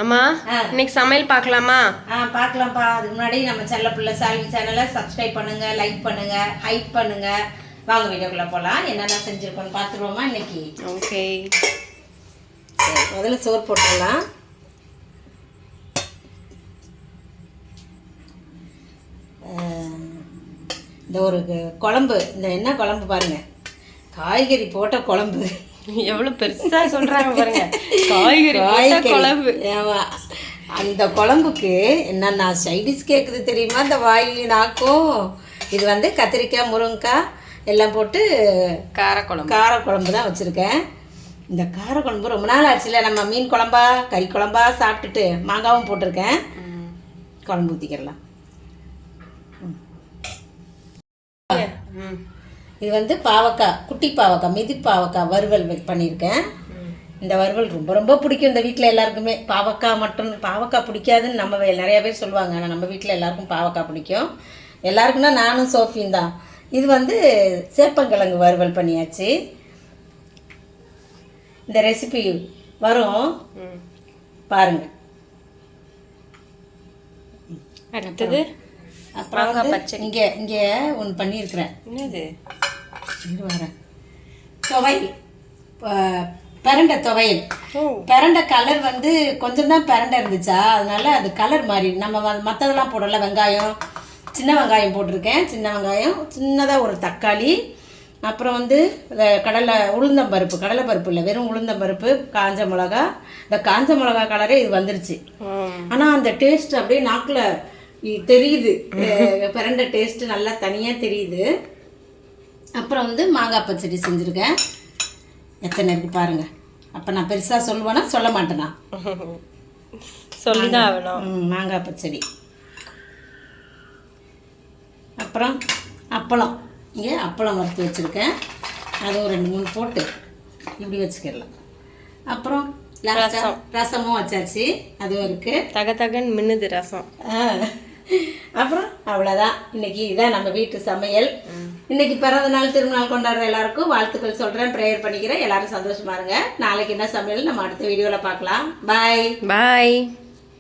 அம்மா இன்னைக்கு சமையல் பார்க்கலாமா? பார்க்கலாம்ப்பா. அதுக்கு முன்னாடி நம்ம செல்ல பிள்ளை சால்வி சேனலை சப்ஸ்கிரைப் பண்ணுங்க, லைக் பண்ணுங்க, ஹைப் பண்ணுங்க. வாங்க வீடியோக்குள்ள போகலாம். என்னென்ன செஞ்சுருக்கோன்னு பார்த்துருவோமா இன்னைக்கு? ஓகே, சரி, முதல்ல சோறு போட்டுடலாம். இந்த ஒரு குழம்பு, இந்த என்ன குழம்பு பாருங்க, காய்கறி போட்ட குழம்பு. எவ்வளவு பெருசா சொல்றாங்க பாருங்க, காய்கறி குழம்பு. அந்த குழம்புக்கு என்னென்ன சைடிஷ் கேட்குது தெரியுமா? இந்த வாய் நாக்கும். இது வந்து கத்திரிக்காய், முருங்கைக்காய் எல்லாம் போட்டு காரக்குழம்பு தான் வச்சுருக்கேன். இந்த காரக்குழம்பு ரொம்ப நாள் ஆச்சுல, நம்ம மீன் குழம்பா கறி குழம்பா சாப்பிட்டுட்டு மாங்காவும் போட்டிருக்கேன். குழம்பு ஊற்றிக்கிறலாம். இது வந்து பாவக்காய், குட்டி பாவக்காய், மிதி பாவக்காய் வறுவல் பண்ணியிருக்கேன். இந்த வறுவல் ரொம்ப ரொம்ப பிடிக்கும் இந்த வீட்டில் எல்லாருக்குமே. பாவக்காய் மட்டும் பாவக்காய் பிடிக்காதுன்னு நம்ம நிறையா பேர் சொல்லுவாங்க. ஆனால் நம்ம வீட்டில் எல்லாருக்கும் பாவக்காய் பிடிக்கும். எல்லாருக்குன்னா நானும் சோஃபியும் தான். இது வந்து சேப்பங்கிழங்கு வறுவல் பண்ணியாச்சு. இந்த ரெசிபி வரும் பாருங்கள். அடுத்தது அப்புறம் வந்து இங்கே ஒன்று பண்ணியிருக்கிறேன். என்னது? வரேன். துவையல், பிரண்டை துவையல். பிரண்டை கலர் வந்து கொஞ்சம் தான் பிரண்டை இருந்துச்சா, அதனால அது கலர் மாதிரி. நம்ம மற்றதெல்லாம் போடல. வெங்காயம், சின்ன வெங்காயம் போட்டிருக்கேன். சின்ன வெங்காயம், சின்னதாக ஒரு தக்காளி, அப்புறம் வந்து உளுந்தம்பருப்பு, கடலைப்பருப்பு இல்லை, வெறும் உளுந்தம்பருப்பு, காஞ்ச மிளகா. இந்த காஞ்ச மிளகா கலரே இது வந்துருச்சு. ஆனால் அந்த டேஸ்ட் அப்படியே நாக்கில் தெரியுது. பிரண்டை டேஸ்ட்டு நல்லா தனியாக தெரியுது. அப்புறம் வந்து மாங்காய் பச்சடி செஞ்சுருக்கேன். எத்தனை இருக்கு பாருங்கள். அப்போ நான் பெருசாக சொல்லுவேன்னா சொல்ல மாட்டேனா? சொல்லிதான் ஆகணும். மாங்காய் பச்சடி. அப்புறம் அப்பளம், இங்கே அப்பளம் வறுத்து வச்சுருக்கேன். அதுவும் 2-3 போட்டு இப்படி வச்சுக்கிடலாம். அப்புறம் ரசமும் வச்சாச்சு, அதுவும் இருக்குது. தகன்னு மின்னுது ரசம். அப்புறம் அவ்வளோதான். இன்னைக்கு இதான் நம்ம வீட்டு சமையல். இன்னைக்கு பிறந்த நாள், திருநாள் கொண்டாடுற எல்லாருக்கும் வாழ்த்துக்கள் சொல்கிறேன், ப்ரேயர் பண்ணிக்கிறேன். எல்லாரும் சந்தோஷமா இருங்க. நாளைக்கு என்ன சமையல் நம்ம அடுத்த வீடியோவில் பார்க்கலாம். பாய்.